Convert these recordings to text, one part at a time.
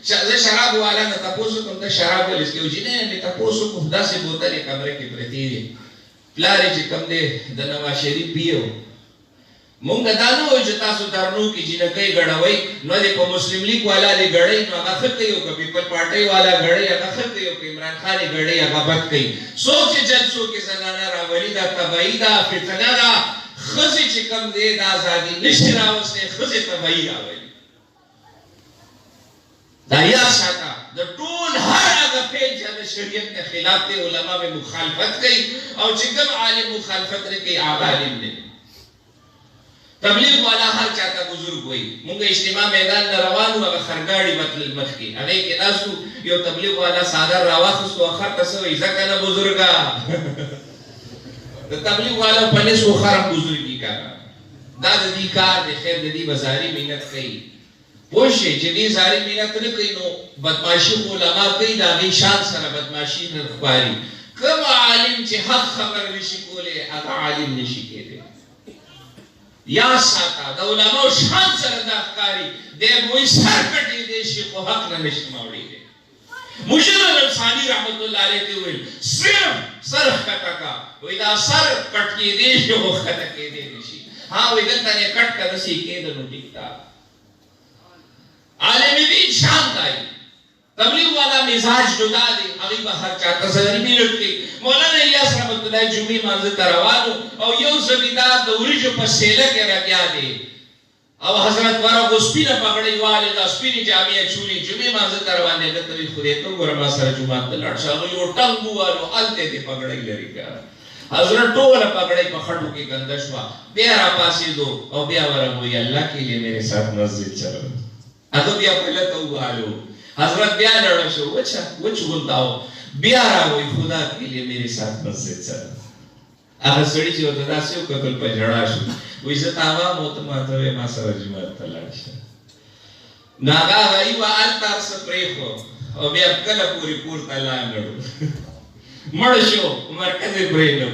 زه شراب والا نه تاسو کوم ته شراب ولې سکیو چې نه می تاسو کوم داسې بوتلې کمرې کې پرتی دي پلار چې کم دی د نواز شریف پیو مونږ دا نه وایو چې تاسو درنو کې جنکۍ غړوي نو د په مسلم لیگ والا دی غړی نو هغه خط یو که پیپل پارټي والا غړی هغه خط یو که عمران خان غړی هغه بد کوي سوچ جلسو کې زنانه راولي دا تبعی دا فتنه دا خزي چې کم دی د ازادي نشي راوسته خزي تبعی راولي دا یا ساته د ټول هر هغه پیل چې د شریعت نه خلاف دی علما به مخالفت کوي او چې کوم عالم مخالفت کوي هغه عالم دی تبلیغ والا هر چاته بزرگ وای مونږ اجتماع میدان نه روانو هغه خرګاړي مطلب مخکي هغه کې تاسو یو تبلیغ والا ساده راوخستو اخر تاسو یې ځکه نه بزرګا د تبلیغ والا په نسو خرم بزرګي کا دا د دې کار د خیر د دې بازاري مهنت کوي پوښي چې دې زاري مهنت نه کوي نو بدمعشي علماء کوي دا غي شان سره بدمعشي نه ښکاري کوم عالم چې حق خبر نشي کوله هغه عالم نشي کېدی یا ساته د علماء شان سره دا ښکاري د موي سر کټي دي شي خو حق نه نشي ماوړي دي مجرد انسانی رحمت الله علیه ته ویل صرف سر کټا کا وې دا سر کټ کې دي شي خو کټ کې دي نشي ها وې دلته نه کټ کړه شي کې د نو ټیکتا عالم دین شان دی تبلیغ والا مزاج جدا دی هغه به هر چا تصویر میلټ کی مولانا الیاس رحمت الله جمعې مانځ تروانو او یو زمیدار د ورجو په سیله کې راګیا دی او حضرت ورا غسپینه پګړې والے د سپینې جامع چولی جمعې مانځ تروانې د تری خو دې ته ګور ما سره جمعه ته لاړ شو یو ټنګو والو الته دې پګړې لري کا حضرت ټول پګړې په خټو کې ګندشوا بیا را پاسې دو او بیا ورغوي الله کے لیے میرے ساتھ مسجد چلو هغه بیا په لته والو حضرت بیا لړ شو وچ غونتاو بیا راوي خدا کے لیے میرے ساتھ مسجد چلو هغه سړي چې وته داسې وکړل په جړا شو وې زه تاوا موت ماته ما سره جمعه ته لاړ شه ناغا غي وا التر سپریخو او بیا کله پوری پورته لاندړو مړ شو مرکز پرېنو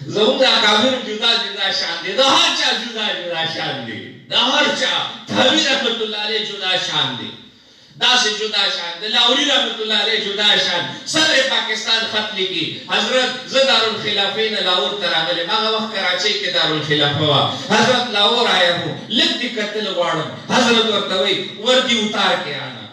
زموږ اکابر جدا جدا شان دي دا هر چا جدا جدا شان دي دا هر چا تحویر رحمت الله علیه جدا شان دي دا سے جدا شان دي لاوری رحمت الله علیه جدا شان صدر پاکستان خط لکی حضرت زدار الخلافین لاور تراغله هغه وخت کراچۍ کې دار الخلافه وا حضرت لاور آیا هو لک دي قتل واړم حضرت ورته وی وردی اتار کې آنا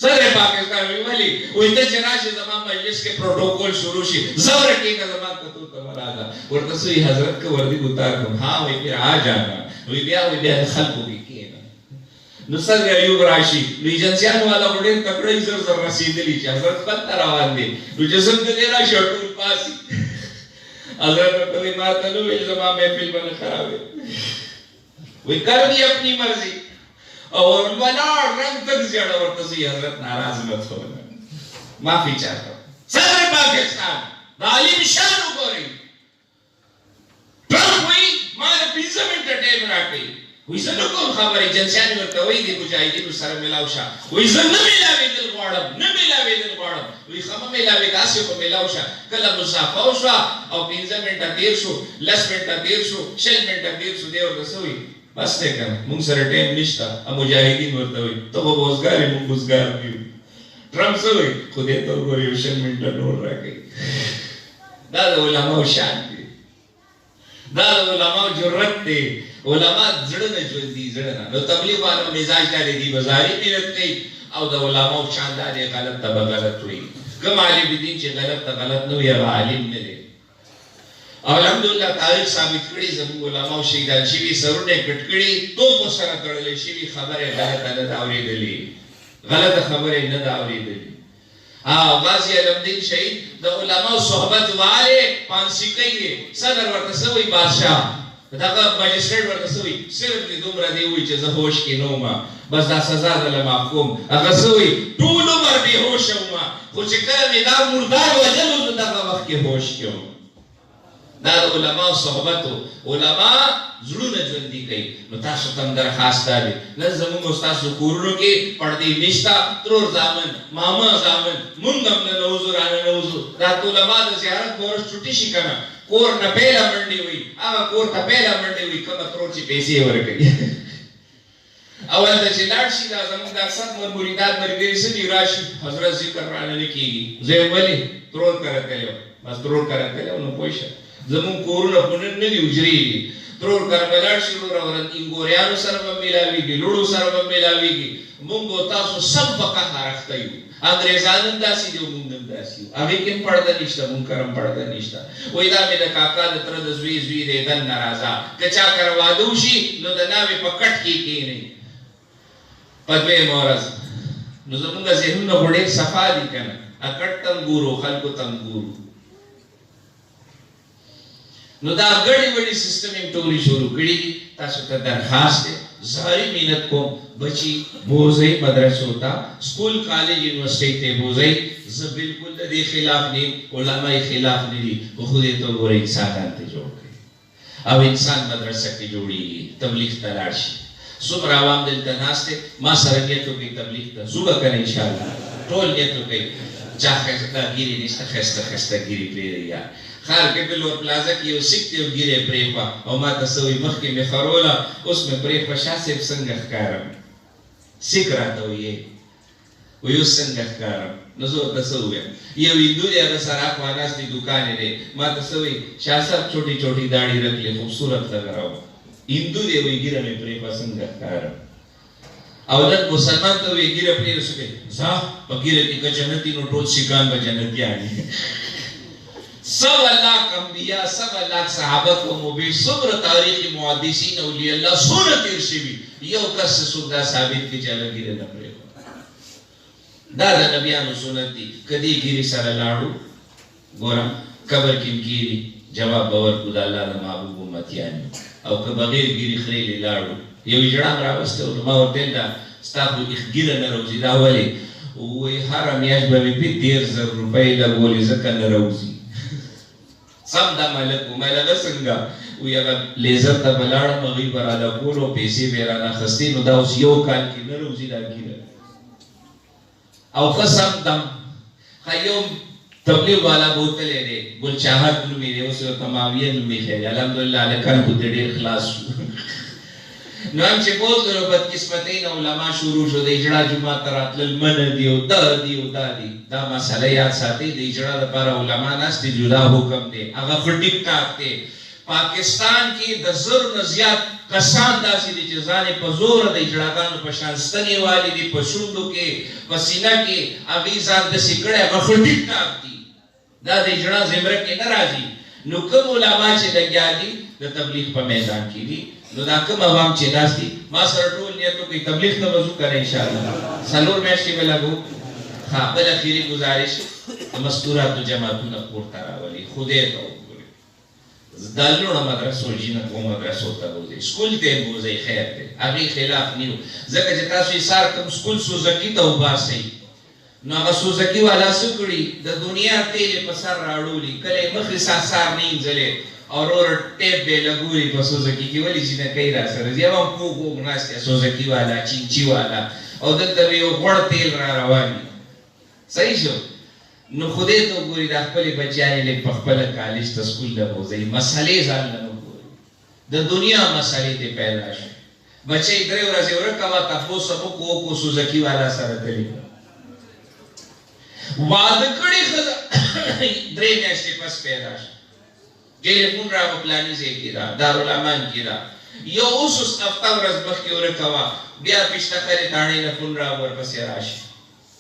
صدر پاکستان ویلی وې ته چې راشي زمام مجلس کې پروتوکول شروع شي زور کې کا زما کتو تمرادا ورته سوی حضرت کو وردی اتار کوم ها وی پھر آ جانا وی بیا خلقو کې کېنا نو څنګه ایوب راشي ایجنسیان والا وړي تکړه زر زر رسیدلی چې حضرت پته روان دي نو جسم دې را شټول پاسي حضرت په ما ته نو ویل زما محفل باندې خرابې وی کر دی اپنی مرضی اور ولا رنگ تک زیادہ ورته سي حضرت ناراض مت ہو معافی چاہتا ہوں صدر پاکستان عالم شان وګورئ ټرمپ وی ما 20 منټه ټیم راکړي وی زه نو کوم خبرې جنسیان ورته وی دي مجاهدینو سره ملاو شه وی زه نه ملاوېدل غواړم وی خمه ملاوې داسې په ملاو شه کله مسافه وشوه او 15 منټه تیر شو 10 منټه تیر شو 6 منټه تیر شو دی ورته سوی بس ته کنه مونږ سره ټیم نشته ا مجاهدین ورته وي ته به وزګاری مونږ وزګار یو ټرمپ سوی خو دې ته وګورئ یو 6 منټه نور راکړي دا د علماء شان دی دا د علماء جرأت دی علماء زړه نه ژوندي زړه نه نو تبلیغ والو مزاج لري دی بازاري ملت کوي او د علماء شان دی غلط ته غلط وي کوم عالم دین چې غلط ته غلط نه وي عالم نه دی الحمدلله تاریخ ثابت کړي زموږ علماء شهیدان شي سرونه کټ کړي تو په سره تړلې شي خبره غلطه نه اورېدلې غلطه خبره نه اورېدلې غازی علمدین شهید د علماء صحبت والے پانسی کوي صدر ورته سوی بادشاہ دغه ماجستریټ ورته سوی صرف دې دومره دی وی چې زه هوش کې نه وم بس دا سزا ده محکوم هغه سوی ټول عمر به هوش وم خو چې کله مې دا مردار وجلو دغه وخت کې هوش کې وم دا علماء صحبتو علماء زړونه ژوندي کوي نو تاسو ته درخواست دی نه زموږ استاد کورونو کې پردي نشتا ترور ځامن ماما ځامن مونږ هم نه نوزو رانه نوزو دا علماء د زیارت کورس چټي شي کنه کور نه پیلا منډي وي هغه کور ته پیلا منډي وي کوم ترور چې پیسې ورکړي اول د چې لاړ شي دا زموږ د اکثر مریدان ملګري سړي راشي حضرت ذکر رانه کېږي زه یې ولې ترور کره کړی بس ترور کره کړی نو پوه شه زموږ کورونه خو نن نه دي حجرې دي ترور کره به لاړ شي وروره انګوریانو سره به میلاوېږي لوړو سره به میلاوېږي موږ او تاسو سب په قهر اخته یو انګریزان هم داسې دي او موږ هم داسې یو هغې کې هم پړده نشته موږ کره هم پړده نشته وایي دا مې د کاکا د تره د زوی زوی دی دننه راځه که چا کره واده وشي نو د ناوې په کټ کې کښېنئ په دویمه ورځ نو زموږ ذهنونه خو ډېر صفا دي که نه کټ ته هم ګورو خلکو ته هم ګورو نو دا ګډې وډې سیستم یې ټولې شروع کړي دي تاسو ته درخواست دی زهري محنت کوم بچي بوځئ مدرسو ته سکول کالج یونیورسټۍ ته یې بوځئ زه بالکل د دې خلاف نه یم علما یې خلاف نه دي خو خدای ته وګورئ انسانان ته جوړ کړي او انسان مدرسه کې جوړېږي تبلیغ ته لاړ شي څومره عوام دلته ناست دی ما سره نیت وکړئ تبلیغ ته ځو به که نه انشاءالله ټول نیت وکړئ چا ښایسته ګیرې نشته ښایسته ښایسته ګیرې پرېږدئ یار خار کې بلور پلازا کې یو سیک دی او ګیرې پرېښوه او ما ته څه وایي مخکې مې خروله اوس مې پرېښوه شاه صاحب څنګه ښکارم سیک راته وایي وایي اوس څنګه ښکارم نو زه ورته څه ووایم یو هندو دی هغه سراق والاس دی دکان یې دی ما ته څه وایي شاه صاحب چوټي چوټي داړي رکھ لې خوبصورت لګ رہا ہو هندو دی وایي ګیره مې پرېښوه څنګه ښکارم او نن مسلمان ته وایي ګیره پرېږده څه کوي ځه په ګیره کې که جنتي نو ټول سیکان به جنتیان دي 100 लाख انبیاء 100 लाख صحابه کوم به صبر تاریخ محدثین اولیاء الله سونه تیر شوی یو کس سودا ثابت کی چلا ګیره نه پرې دا د نبیانو سنت دي کدی ګیری سره لاړو ګورم قبر کې ګیری جواب باور کو د الله د محبوب امتیان او که بغیر ګیری خړې لاړو یو جړام راوسته او ما ورته دا ستاسو ګیره نه روزي دا ولی وې هر میاش به په 10000 روپۍ لګولې ځکه نه روزي سم دا ملک ملګه څنګه وی هغه لیزر ته بلاړم هغوی به راله کولو پیسې به یې رانه اخستې نو دا اوس یو کال کې نه روزي دا ګیره او ښه سم دم ښه یو تبلیغ والا بوتلی دی ګل چاهت نومې دی اوس ورته معاویه نومې ښایي الحمدلله هلکان خو دې ډېر خلاص شو نو هم چې بوتلو بدقسمتۍ نه علما شروع شو د اجړا جومات ته راتلل منع دي او دا دي او دا دي دا مسله یاد ساتئ د اجړا دپاره علما ناست دي جدا حکم دی هغه ښه ټیک ټاک دی پاکستان کې د 1000 نه زیات کسان داسې دي چې ځان یې په زوره د اجړاګانو په شان ستنې والي دي په شونډو کې په سینه کې هغوی ځان داسې کړی هغه ښه ټیک ټاک دي دا د اجړا زمره کې نه راځي نو کوم علما چې لګیا دي د تبلیغ په میدان کې دي نو دا کوم عوام چې ناست دي ما سره ټول نیت وکړئ تبلیغ ته به ځو که نه انشاءالله 4 میاشتې به لګو ها بل اخري گزارش د مستوراتو جماعتونه کورته راولي خدای ته وګورئ دا لوړه مدرسو جینکو مدرسو ته بوځئ سکول ته یې بوځئ خیر دی هغې خلاف نه یو ځکه چې تاسو یې سار کوم سکول سوزکي ته وباسئ نو هغه سوزکي والا څه کړي د دنیا تیل یې په سر راړولي کله یې مخې سار نه اینځلې اور ټیپ به لګوري په سوزکي کې ولې چې نه کوي را سره زه هم کوږ ناست سوزکي والا چینچي والا او دلته به یو غوړ تیل را روان وي صحیح شو نو خدای ته وګورئ دا خپلې بچیانې لږ په خپله کالج ته سکول ته بوځئ مسلې ځان له وګورئ د دنیا مسلې دې پیدا شي بچی 3 ورځې ورکه وه تپوس هم وکړو سوزکي والا سره تلي واده کړې ښځه 3 میاشتې پس پیدا شي ټیلیفون را په پلاني ځای کې ده دارالامان کې ده یو اوس هفته ورځ مخکې ورکه وه بیا پشتخرې تاڼې نه فون را ورپسې راشي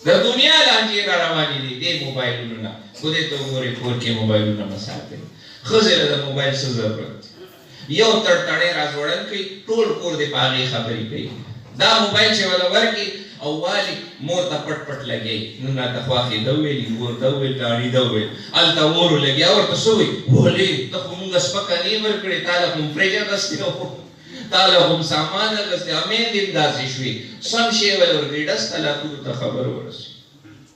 د دنیا لانجې را روانې دي دې موبایلونو نه خدای ته وګورئ کور کې موبایلونه مه ساتئ ښځې له د موبایل څه ضرورت یو تړتړی را ځوړن کوي ټول کور دې په هغې خبرې کوي دا موبایل چې وله ورکړي او والي مور ته پټ پټ لګیږي نن راته خواښې ده وویلي مور ده وویل داړي ده وویل هلته ورو لګیا ورته څه وایي ولې ته خو مونږ سپکه نه یې ورکړې تا له خو فرج اخیستی تا له هم سامان اخیستی امیندې هم داسې شوې سم شی وله ورکړي ډس ته لاکونو ته خبر ورسوي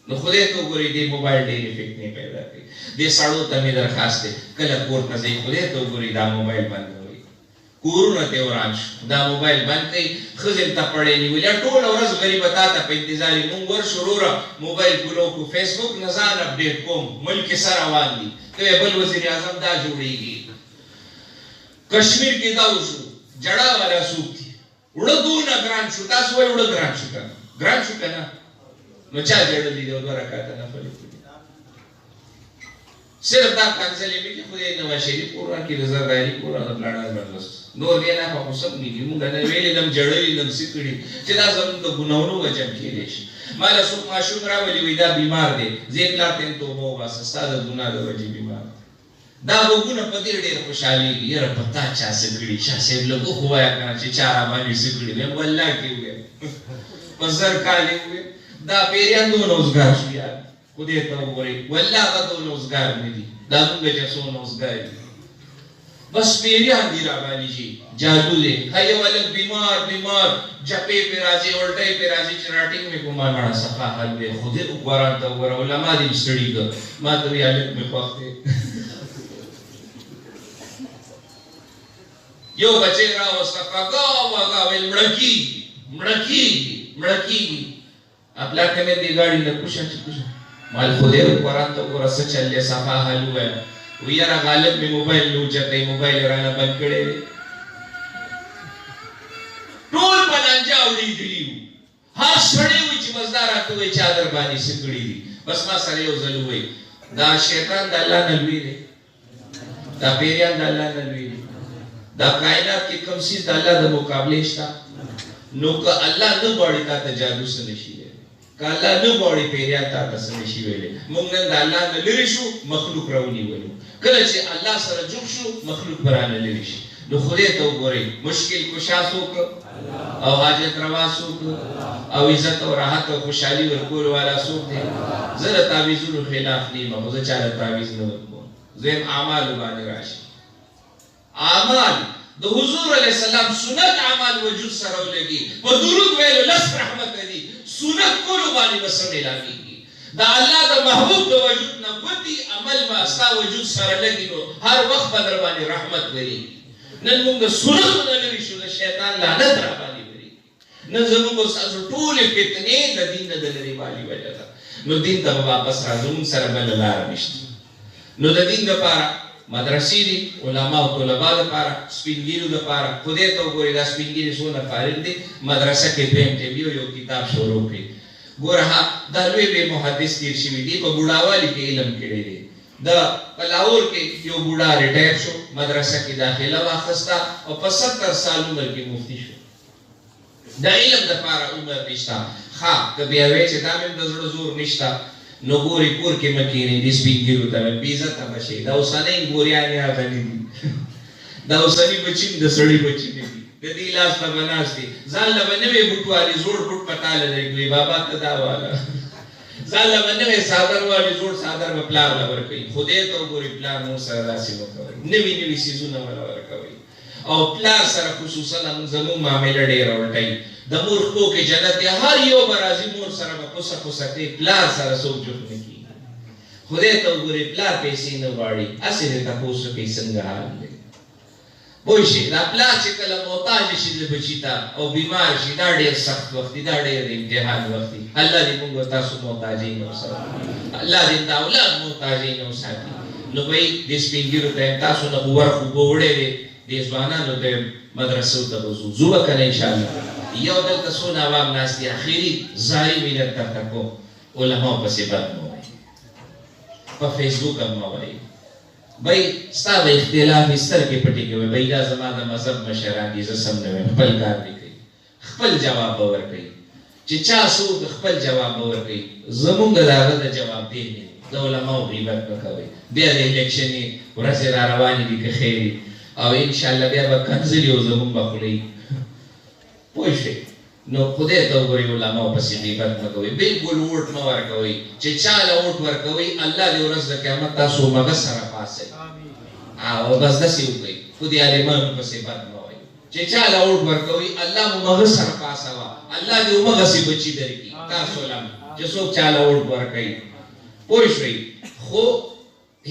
نو خدای ته وګورئ دې موبایل ډېرې فتنې پیدا کوي دې سړو ته مې درخواست دی کله کور ته ځئ خدای ته وګورئ دا موبایل بند کورونه ته وران شو دا موبایل بند کوي ښځې ته پړې نیولې ټوله ورځ غریبه تا ته په انتظار یې مونږ ورشو وروره موبایل کولو کړو فیسبوک نه ځان اپډېټ کوم ملک کې څه روان دي ته بل وزیر اعظم دا جوړېږي کشمیر کې دا وشو جړا والا څوک دي وړه دونه ګران شو تاسو وایي وړه ګران شو کنه نو چا جړلې دی 2 رکعات نفل صرف دا کنځلې مې خدای نو شریف قرآن کې رضاګاری قرآن پلاړه برداشت نور دی نه په سب نیږي موږ نه ویلې نم جړلې نم سکړي چې دا زموږ د ګناونو وجه کېږي شي مال سو ماشوم راولي وې دا بیمار دی زه پلاټین ته مو واسه ستاسو د ګناه د وجه بیمار دا وګونه په دې ډېر خوشالي یره پتا چا سکړي چا سه لګو خوایا کنه چې چا باندې سکړي مې والله کې وې پزر کالي وې دا پیریان دو نوزګار شو یار خدای ته وګوري والله هغه دو نوزګار نه دي دا موږ چې سو نوزګار بس پیریان دی را باندې شي جادو دې هيو ولک بیمار جپې په راځي ولټي په راځي چراټینګ مې کومه مړه صفه حل به خدای وګوران ته وګور علماء دې سړي کو ما ته یالک مې خوښته یو بچی را وسقاګا واګا ویل مړکی خپل کمه دی ګاډي نه کوشش مال خدای قرآن ته ورسه چلې صفه حل ویرا غالب می موبایل لو چته موبایل رانه بند کړي ټول پلانجا وړي دی هر سړی و چې مزدار راکوي چادر باندې سکړي دي بس ما سره یو ځل وای دا شیطان د الله نه لوی دی دا پیریان د الله نه لوی دی دا کائنات کې کوم څه د الله د مقابله شته نو که الله نه غواړي تا ته جادو سره نشي که الله نه غواړي پیریان تا ته سره نشي ویلې موږ نن د الله نه لری شو مخلوق راونی ولو کله چې الله سره جوړ شو مخلوق برانه لری شي نو خدای ته وګورئ مشکل کشا څوک او حاجت روا څوک او عزت او راحت او خوشحالي ورکول والا څوک دی زه تعویذونو خلاف نیمه خو زه چاله تعویذ نه ورکوم زم اعمال باندې راشي اعمال د حضور علیه السلام سنت اعمال وجود سره ولګي په درود ویلو لس رحمت دی سنت کولو باندې وسمه لاګي دا الله د محبوب د وجود نه ودی عمل ما استا وجود سره لګي نو هر وخت په در باندې رحمت وری نن موږ سنت نه لري شو د شیطان لعنت را باندې وری نن زموږ تاسو ټول فتنې د دین نه لري والی وجه نو دین ته واپس راځو سره بل لار نشته نو د دین لپاره مدرسې دي علما او طلبه لپاره سپینګیرو لپاره خدای ته وګورئ دا سپینګیری څونه فارغ دي مدرسه کې پېم ته یو کتاب شروع کړي ګوره دا لوی به محدث تیر شوی دی په بوډاوالي کې علم کړی دی دا پلاور کې یو بوډا ریټایر شو مدرسه کې داخله واخستا او په 70 سال عمر کې مفتی شو دا علم د لپاره عمر نشتا ها کبه وی چې دا مې د زړه زور نشتا نو ګوري کور کې مکینې دې سپینګیرو ته بیزه ته بشي دا اوسانه ګوريانه راغلي دي دا اوسانه بچین د سړی بچی دي د دې لاس په بناس دي ځان له باندې بوټوالي زوړ بوټ پټاله دی بابا ته دا والا ځان له باندې صادر والی زوړ صادر په پلان لور کوي خدای ته ګوري پلان نو سره راسي وکوي نوی سيزونه ولا ورکوي او پلان سره خصوصا زمو معاملې ډېر ورټي د مور کو کې جنت هر یو برازي مور سره په کوسه کوسه پلان سره سوچ جوړ کی خدای ته ګوري پلان پیسې نه واړي اسې ته تاسو کې څنګه حال دی وایي دا پلان چې کله محتاج شي د بچیتا او بیمار شي دا ډېر سخت وخت دا ډېر امتحان وخت الله دې موږ تاسو محتاج نه وساتي الله دې دا اولاد محتاج نه وساتي نو وای دې سپینګیرو ته تاسو نه ورخو وړې دې ځوانانو ته مدرسو ته وځو زو کنه ان شاء الله یو دلته سونه عوام ناس دي اخیری زاری ملت تکو علماء په سبب مو په فیسبوک هم وایي بھائی ستاسو اختلاف ستر کې پټي کوي بھائی دا زماده مذهب مشران دي زسم نه خپل کار دی کوي خپل جواب ورکړي چې چا څو خپل جواب ورکړي زمونږ داغه د جواب دی د علماء غیبت وکوي بیا د الیکشن ورځ را روانې دي که خیر او ان شاء الله بیا به کنځلي او زمونږ بخولي پوښي نو خدای ته وګورئ علماء په غیبت وکوي بالکل ووټ نه ورکوي چې چا له ووټ ورکوي الله دې ورځ د قیامت تاسو مغه سره پاسه او بس داسې وکړي خدای عالمانو په غیبت نه وایي چې چا له ووټ ورکوي الله مغه سره پاسه وا الله دې مغه سي بچي درکې تاسو لم چې څوک چا له ووټ ورکوي پوښي خو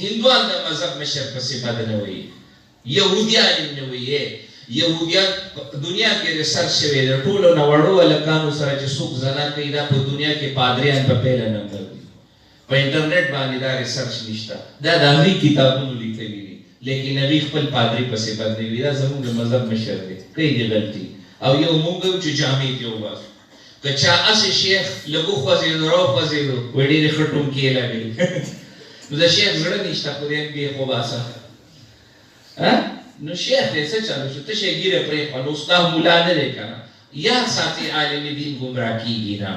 هندوان د مذهب مشر په غیبت نه وایي يهوديان نه وایي يهوديان دنیا کې ریسرچ شوی د ټولو نوړو لکانو سره چې څوک زنا کوي دا په دنیا کې پادریان په پیله نمبر دي په انټرنیټ باندې دا ریسرچ نشته دا د هغې کتابونو لیکلي دي لیکن هغې خپل پادری پسې بدلوي دا زموږ د مذهب مشر دی کوي دې غلطي او یو مونږ چې جامې ته وباسو که چا اسې شیخ لږ وخوځېدو راوخوځېدو وایي ډېرې ښه ټومکې یې لګوي نو د شیخ زړه نشته خدای بېخ وباسه نو شیخ دی څه چلو شو تشه یې ږیره پرېښوه نو ستا ملا نه دی که نه یاد ساتي عالم دین ګمراه کېږي نه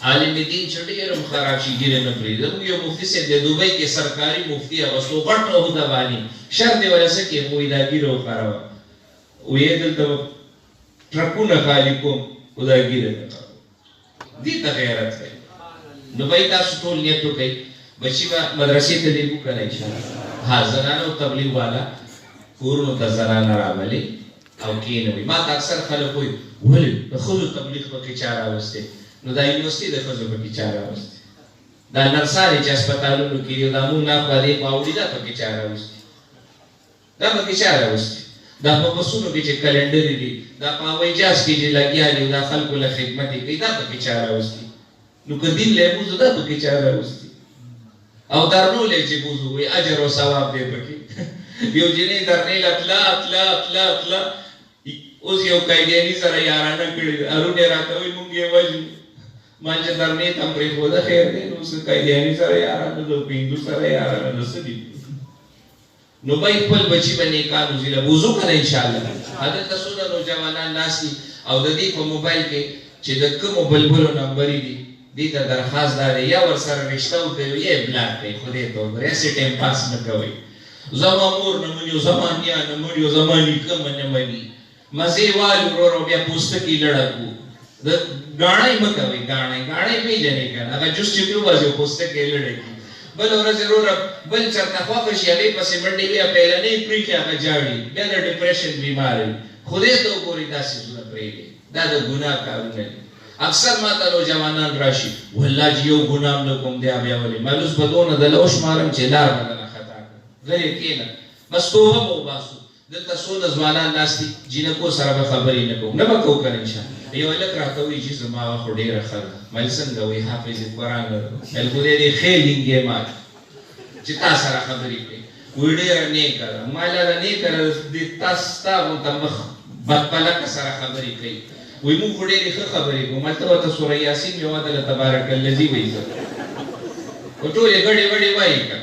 عالم دین چې ډېر هم خراب شي ږیره نه پرېږدي زموږ یو مفتي صاحب دی دوبۍ کې سرکاري مفتي اغوستو غټ عهده باندې شرط یې ویله څه کې وایي دا ږیره وکاروه ویې دلته ټرکونه خالي کوم خو دا ږیره نه کاروه دې ته غیرت کوي نو بھائی تاسو ټول نیت وکئ بچي به مدرسې ته دې وکړه انشاءالله ها زنانه او تبلیغ والا کورونو ته زنانه راولي او کېنوي ما ته اکثر خلک وایي ولې د ښځو تبلیغ پکې چا راوستی نو دا یونیورسټي د ښځو پکې چا راوستی دا نرسانې چې هسپتالونو کې دي دا مونږ ناخوا دې خوا وړي دا پکې چا راوستی دا پکې چا راوستی دا په بسونو کې چې کلنډرې دي دا په هوایي جهاز کې چې لګیا دي دا خلکو له خدمت یې کوي دا پکې چا راوستی نو که دین له بوزو دا پکې چا راوستی او درنولی چې بوزو وي اجر او ثواب دی پکې یو جنۍ درنۍ له تله اوس یو قیدیاني سره یارانه کړې ده هرونی راته وایي مونږ یې وژنو ما چې درنۍ ته هم پرېښوده خیر دی نو اوس قیدیاني سره یارانه ده په هندو سره یارانه ده څه دي نو بھائی خپل بچي به نیکان وزي له بوزو که نه انشاءالله هلته څونه نوجوانان ناست دي او د دې په موبایل کې چې د کومو بلبلو نمبرې دي دې ته درخواست دا دی یا ورسره رشته وکوي یا یې بلاک کړئ خدای ته وګورئ هسې ټایم پاس نه کوئ زما مور نه مني او زما نیا نه مني او زما نیکه نه مني مزې والو ورورو بیا پوستکي لړه کړو د ګاڼۍ مه کوئ ګاڼۍ پېژنې که نه هغه جوس چې پرې وباسي او پوستکي یې لړه کړي بل ورځ وروره بل چېرته خوښه شي هغې پسې منډې بیا پیلنۍ پرېښي هغه جاړي بیا د ډپریشن بیمار وي خدای ته وګورئ دا څیزونه پرېږدئ دا د ګناه کارونه دي اکثر ما ته نوجوانان راشي والله چې یو ګناه هم نه کوم دی بیا ولې ملوس به دونه د لو شمارم چې لار به درنه خطا کړم غلی کښېنه بس توبه به وباسو دلته څونه ځوانان ناست دي جینکو سره به خبرې نه کوو نه به کوو که نه انشاءالله یو هلک راته وایي چې زما هغه خو ډېره ښه ده مل څنګه وایي حافظ قرآن ویل خدای دې ښې لینګې مات چې تا سره خبرې کوي وایي ډېره نیکه ده ما لاله نیکه ده تا ستا غونته مخ بدپلکه سره خبرې کوي وایي موږ خو ډېرې ښه خبرې کوو هلته ورته سوره یاسین یو عدله تبارک الذي وایي خو ټولې ګډې وډې وایي که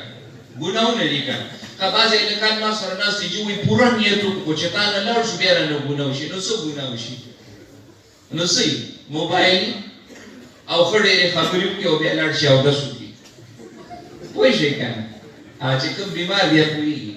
ګناهونه دي که که بعضې هلکان ما سره ناست دي چې وایي پوره نیت وکړو چې تا نه لاړ شو بیا رانه ګناه وشي نو څه ګناه وشي نو څه موبایل او ښه ډېرې خبرې وکړي او بیا لاړ شي اودس وکړي پوه شئ که نه چې کوم بیمار بیا پوهېږي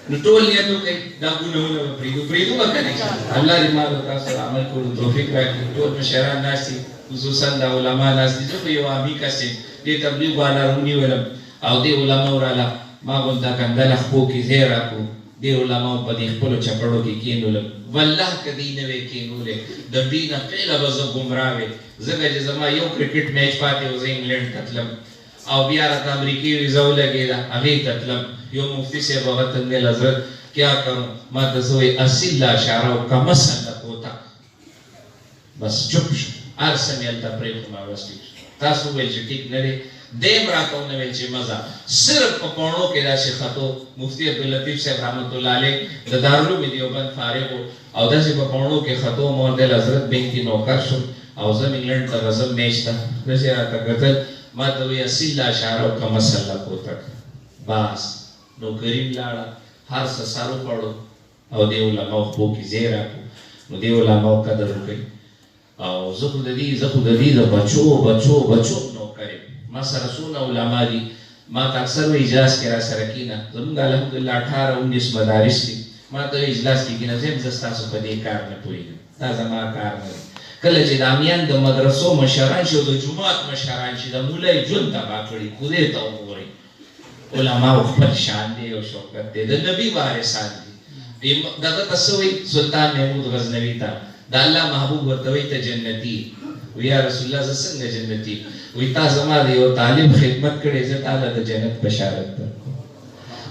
نو ټول نیت وکړئ دا ګناهونه به پرېږدو به که نه الله دې ما او تاسو سره عمل کولو توفیق راکړي ټول مشران ناست دي خصوصا دا علما ناست دي زه خو یو عامي کس یم دې تبلیغ والا رونیولم او دې علماو راله ما غونته کنډله خپو کې ځای راکړو دې علماو په دې خپلو چپړو کې کېنولم والله که دوی نه وی کېنولې د دوی نه پهله به زه ګمراه وې ځکه چې زما یو کرکټ میچ پاتې و زه انګلینډ ته تلم او بیا راته امریکې ویزه ولګېده هغې ته تلم یو مفتي صاحب هغه ته ویل حضرت کیا کروں ما ته زه وایي اصل اشاره و کمسل کوتا بس چپ شو هر څه مې هلته پرېښودم او بس ټیک شو تاسو وویل چې ټیک نه دی دیم راته ونه ویل چې مزه صرف په پاڼو کې داسې خطو مفتي عبداللطیف صاحب رحمت الله علیه د دارالعلوم دیوبند فارغ و او داسې په پاڼو کې خطو مورد حضرت بینک کې نوکر شو او زه انګلینډ ته غزم میچ ته داسې راته کتل ما ته وایي اصل اشاره و کمسل کوتک بس نوکري م لاړه هر څه سر وخوړو او دې علماو خپو کې ځای راکړو نو دې علماو قدر وکړئ او زه خو د دې د بچو نوکر یم ما سره څونه علما دي ما ته اکثر و اجلاس کې را سره کېنه زمونږ الحمدلله 18-19 مدارس دي ما ته اجلاس کې کېنه زه یم زه ستاسو په دې کار نه پوهېږم دا زما کار نه دی کله چې د امیان د مدرسو مشران شي او د جومات مشران شي د مولای ژوند تباه کړي خدای ته وګورئ علماو خپل شان دی او شوکت دی د نبي وارثان دي دغه ته څه وایي سلطان محمود غزنوي ته د الله محبوب ورته وایي ته جنتي وی یا رسول الله زه څنګه جنتي وی تا زما د یو طالب خدمت کړې زه تاله د جنت بشارت درکوم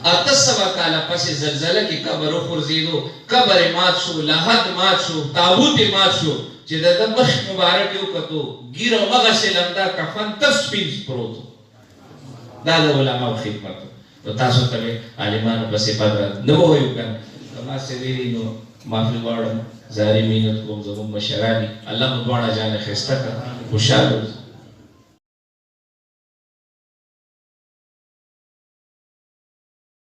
800 کاله پسې زلزله کې قبر وغورځېدو قبر یې مات شو لحد مات شو تابوت یې مات شو چې د ده مخ مبارک یې وکتو ږیره همغسې لمده کفن تر سپین پروت دا د علماو خدمت نو تاسو ته مې عالمانو پسې پد نه به وایو که نه که ما څه ویلي نو معافي غواړم زاري مینت کوم زموږ مشراني الله مو دواړه جان خسته کړه خوشاله